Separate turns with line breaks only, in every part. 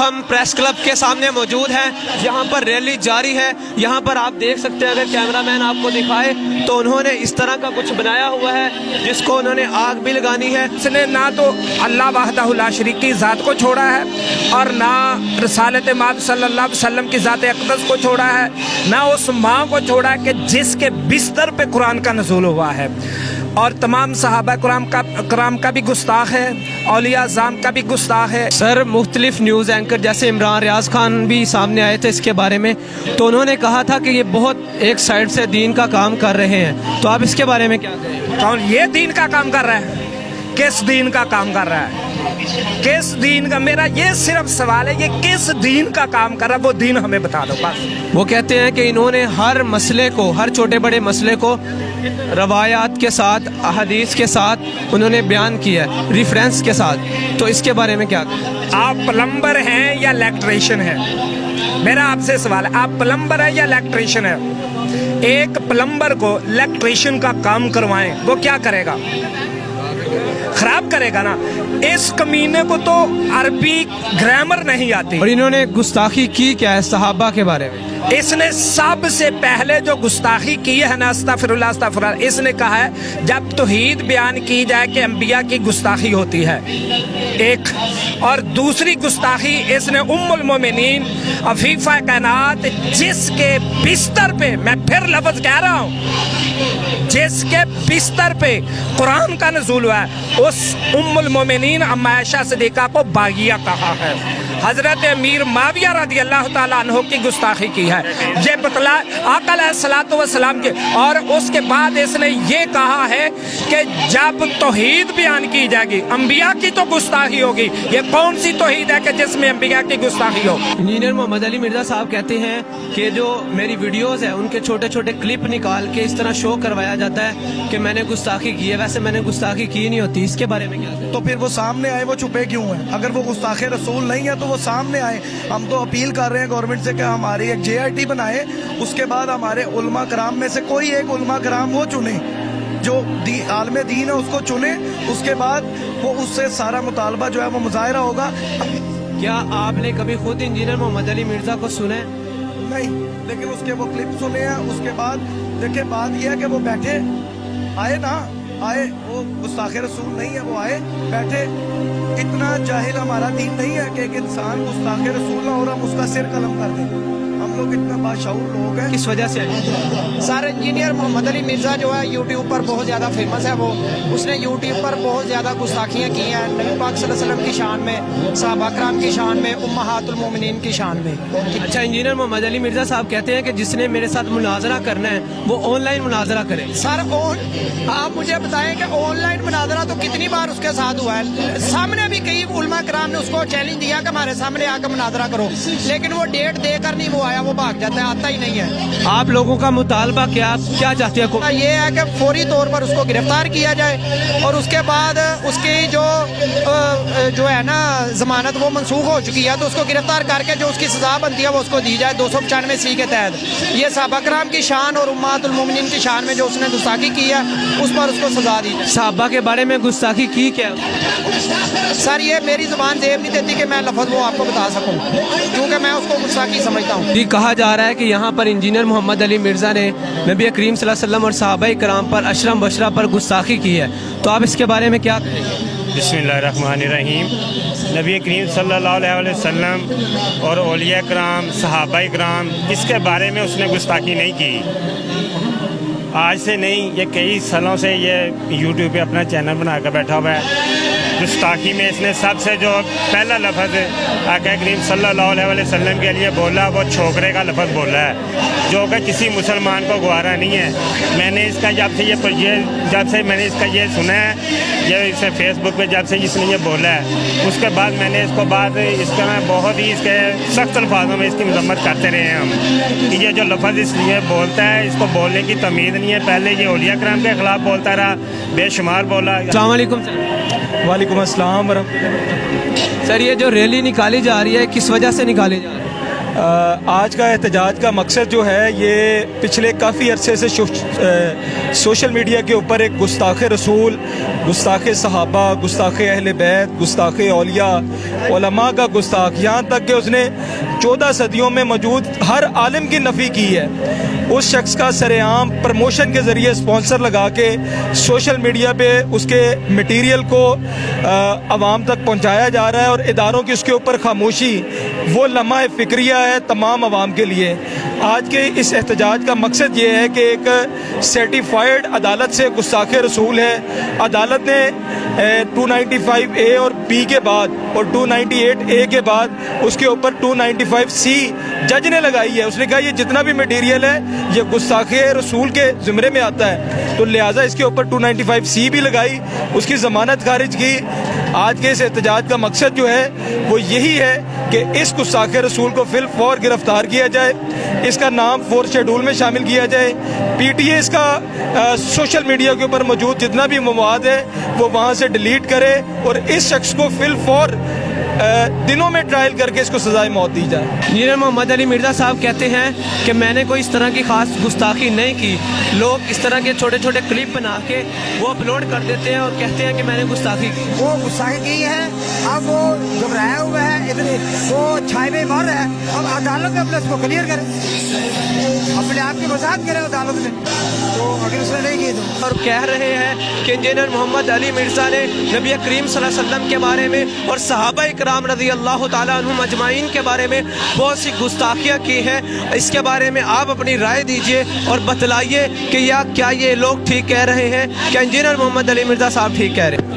हम press club के सामने मौजूद हैं। यहाँ पर रैली जारी है। यहाँ पर आप देख सकते हैं, अगर कैमरामैन आपको दिखाए तो उन्होंने इस तरह का कुछ बनाया हुआ है जिसको उन्होंने आग भी लगानी है।
इसने ना तो अल्लाह वहदहु ला शरीक की ज़ात को छोड़ा है और ना रसालत माद सल्लल्लाहु अलैहि वसल्लम की ज़ात अक़दस को छोड़ा है, ना उस माँ को छोड़ा कि जिसके बिस्तर पे कुरान का नज़ूल हुआ है। और तमाम सहाबा कराम का भी गुस्ताख है, औलिया ज़ाम का भी गुस्ताख है।
सर, मुख्तलिफ न्यूज़ एंकर जैसे इमरान रियाज खान भी सामने आए थे इसके बारे में, तो उन्होंने कहा था कि ये बहुत एक साइड से दीन का काम कर रहे हैं। तो आप इसके बारे में क्या कहें?
कौन ये दीन का काम कर रहा है? किस दीन का काम कर रहा है? किस दीन का? मेरा ये सिर्फ सवाल है, ये किस दीन का काम कर रहा है, वो दीन हमें बता दो बस।
वो कहते हैं कि इन्होंने हर मसले को, हर छोटे बड़े मसले को रवायात के साथ, अहदीस के साथ उन्होंने बयान किया है, रेफरेंस के साथ। तो इसके बारे में क्या कहें?
आप प्लम्बर हैं या इलेक्ट्रीशियन हैं? मेरा आपसे सवाल है, आप प्लम्बर है या इलेक्ट्रीशियन है? एक प्लम्बर को इलेक्ट्रीशियन का काम करवाएं, वो क्या करेगा? खराब करेगा ना। इस कमीने को तो अरबी ग्रामर नहीं आती।
और इन्होंने गुस्ताखी की क्या है सहाबा के बारे में?
इसने सबसे पहले जो गुस्ताखी की है ना, अस्तगफिरुल्लाह अस्तगफिरुल्लाह, इसने कहा है जब तौहीद बयान की जाए कि अंबिया की गुस्ताखी होती है एक, और दूसरी गुस्ताखी इसने उम्मुल मोमिनीन अफीफा कायनात, जिसके बिस्तर पे, मैं फिर लफ्ज कह रहा हूँ, जिसके बिस्तर पे कुरान का नज़ूल हुआ है, उस उम्मुल मोमिनीन अम्मा आयशा सिद्दीक़ा को बागिया कहा है। हजरत अमीर माविया रज़ी अल्लाह ताला अन्हु की गुस्ताखी की है, ये बतला आका अलैहिस्सलातु वस्सलाम के। और उसके बाद इसने ये कहा है कि जब तौहीद बयान की जाएगी, अंबिया की तो गुस्ताखी होगी। ये कौन सी तौहीद है कि जिसमें अंबिया की गुस्ताखी हो?
इंजीनियर मोहम्मद अली मिर्जा साहब कहते हैं कि जो मेरी वीडियोस है उनके छोटे छोटे क्लिप निकाल के इस तरह शो करवाया जाता है कि मैंने गुस्ताखी की है, वैसे मैंने गुस्ताखी की नहीं होती। इसके बारे में क्या?
तो फिर वो सामने आए, वो छुपे क्यों हैं? अगर वो गुस्ताखे रसूल नहीं है तो वो सामने आए। हम तो अपील कर रहे हैं गवर्नमेंट से कि हमारी एक JIT बनाए, उसके बाद हमारे उलमा कराम में से कोई एक उलमा कराम वो चुने जो आलम दीन है, उसको चुने। उसके बाद वो उससे सारा मुतालबा जो है वो मुजाहिरा होगा।
क्या आपने कभी खुद इंजीनियर मोहम्मद अली मिर्जा को सुना है?
नहीं, लेकिन उसके वो क्लिप सुने हैं। उसके बाद देखिए, बात यह है कि वो बैठे, आए ना आए, वो गुस्ताखे रसूल नहीं है, वो आए बैठे। इतना जाहिल हमारा दीन नहीं है कि एक इंसान गुस्ताखे रसूल ना और हम उसका सिर कलम कर दें। हम लोग इतना बाशाऊर लोग हैं।
किस वजह से?
सर, इंजीनियर मोहम्मद अली मिर्जा जो है यूट्यूब पर बहुत ज़्यादा फेमस है। वो उसने यूट्यूब पर बहुत ज़्यादा गुस्ताखियाँ की हैं नबी पाक सल्लल्लाहु अलैहि वसल्लम की शान में, सहाबा कराम की शान में, उम्महातुल मोमिनीन की शान में।
अच्छा, इंजीनियर मोहम्मद अली मिर्जा साहब कहते हैं कि जिसने मेरे साथ मुनाजरा करना है वो ऑनलाइन मुनाजरा करे।
सर, आप मुझे बताएं कि ऑनलाइन मुनाजरा तो कितनी बार उसके साथ हुआ है। सामने भी कई उलमा कराम ने उसको चैलेंज दिया कि हमारे सामने आकर मुनाजरा करो, लेकिन वो डेट देकर नहीं वो आया, वो भाग जाता है, आता ही नहीं है।
आप लोगों का मुतालबा क्या चाहते हैं?
ये है कि फौरी तौर पर उसको गिरफ्तार किया जाए और उसके बाद उसकी जो है ना जमानत वो मनसूख हो चुकी है, तो उसको गिरफ्तार करके जो उसकी सजा बनती है वो उसको दी जाए 295C के तहत। ये सहाबा कराम की शान और उम्महातुल मोमिनीन की शान में जो उसने गुस्ताखी की है उस पर उसको सजा दी जाए।
सहाबा के बारे में गुस्ताखी की क्या?
सर, ये मेरी जुबान जेब नहीं देती कि मैं लफ्ज़ वो आपको बता सकूं, क्योंकि मैं उसको गुस्ताखी समझता हूँ।
जी, कहा जा रहा है कि यहाँ पर इंजीनियर मोहम्मद अली मिर्जा ने नबी करीम सल्लल्लाहु अलैहि वसल्लम और सहाबाए कराम पर अशरम बशरा पर गुस्ताखी की है। तो आप इसके बारे में क्या कहेंगे?
बिस्मिल्लाहिर्रहमानिर्रहीम। नबी करीम सल्लल्लाहु अलैहि वसल्लम और औलिया कराम, सहाबाए कराम, इसके बारे में उसने गुस्ताखी नहीं की। आज से नहीं, ये कई सालों से ये यूट्यूब पे अपना चैनल बना कर बैठा हुआ है। गुस्ताखी में इसने सबसे जो पहला लफ्ज़ आका करीम सल्लल्लाहु अलैहि वसल्लम के लिए बोला वो छोकरे का लफ्ज़ बोला है, जो कि किसी मुसलमान को गवारा नहीं है। मैंने इसका जब से मैंने इसका ये सुना है, ये इसे फेसबुक पे जब से इसने ये बोला है, उसके बाद मैंने इसका बहुत ही इसके सख्त अल्फाजों में इसकी मजम्मत करते रहे हैं हम कि ये जो लफ्ज़ इसलिए बोलता है, इसको बोलने की तमीज़ नहीं है। पहले ये औलिया कराम के ख़िलाफ़ बोलता रहा, बेशुमार बोला।
अस्सलाम वालेकुम सर।
वालेकुम अस्सलाम।
सर, ये जो रैली निकाली जा रही है किस वजह से निकाली जा रही है?
آج کا احتجاج کا مقصد جو ہے یہ پچھلے کافی عرصے سے سوشل میڈیا کے اوپر ایک گستاخ رسول، گستاخ صحابہ، گستاخ اہل بیت، گستاخ اولیاء، علماء کا گستاخ، یہاں تک کہ اس نے 14 صدیوں میں موجود ہر عالم کی نفی کی ہے، اس شخص کا سر عام پروموشن کے ذریعے سپانسر لگا کے سوشل میڈیا پہ اس کے میٹیریل کو عوام تک پہنچایا جا رہا ہے، اور اداروں کی اس کے اوپر خاموشی وہ لمحہ فکریہ ہے تمام عوام کے لیے۔ آج کے اس احتجاج کا مقصد یہ ہے کہ ایک سرٹیفائیڈ عدالت سے گستاخ رسول ہے، عدالت نے 295A اور B کے بعد اور 298A کے بعد اس کے اوپر 295C جج نے لگائی ہے۔ اس نے کہا یہ جتنا بھی میٹیریل ہے یہ گستاخ رسول کے زمرے میں آتا ہے، تو لہٰذا اس کے اوپر 295C بھی لگائی، اس کی ضمانت خارج کی۔ آج کے اس احتجاج کا مقصد جو ہے وہ یہی ہے کہ اس گستاخ رسول کو فی الفور گرفتار کیا جائے، اس کا نام 4 شیڈول میں شامل کیا جائے، پی ٹی اے اس کا سوشل میڈیا کے اوپر موجود جتنا بھی مواد ہے وہ وہاں سے ڈیلیٹ کرے، اور اس شخص کو فی الفور دنوں میں ٹرائل کر کے اس کو سزائے موت دی جائے۔
انجینئر محمد علی مرزا صاحب کہتے ہیں کہ میں نے کوئی اس طرح کی خاص گستاخی نہیں کی، لوگ اس طرح کے چھوٹے چھوٹے کلپ بنا کے وہ اپلوڈ کر دیتے ہیں اور کہتے ہیں کہ میں نے گستاخی کی۔
وہ گستاخی کی ہے، اب وہ گھبرایا ہوا ہے، اتنے وہ چھائے میں مر رہا ہے، اب عدالت میں اپنے اس کو کلیئر کرے، اپنے آپ کی وضاحت کرے عدالت میں، تو اگر اس نے نہیں کی تو۔
اور کہہ رہے ہیں کہ انجینئر محمد علی مرزا نے نبی کریم صلی اللہ علیہ وسلم کے بارے میں اور صحابہ کرام رضی اللہ تعالیٰ عنہم اجمعین کے بارے میں بہت سی گستاخیاں کی ہیں۔ اس کے بارے میں آپ اپنی رائے دیجئے اور بتلائیے کہ کیا یہ لوگ ٹھیک کہہ رہے ہیں، کیا انجینئر محمد علی مرزا صاحب ٹھیک کہہ رہے ہیں؟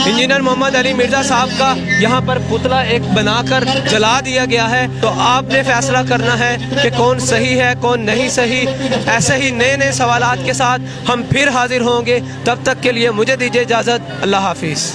انجینئر محمد علی مرزا صاحب کا یہاں پر پتلا ایک بنا کر جلا دیا گیا ہے، تو آپ نے فیصلہ کرنا ہے کہ کون صحیح ہے کون نہیں صحیح۔ ایسے ہی نئے نئے سوالات کے ساتھ ہم پھر حاضر ہوں گے، تب تک کے لیے مجھے دیجیے اجازت، اللہ حافظ۔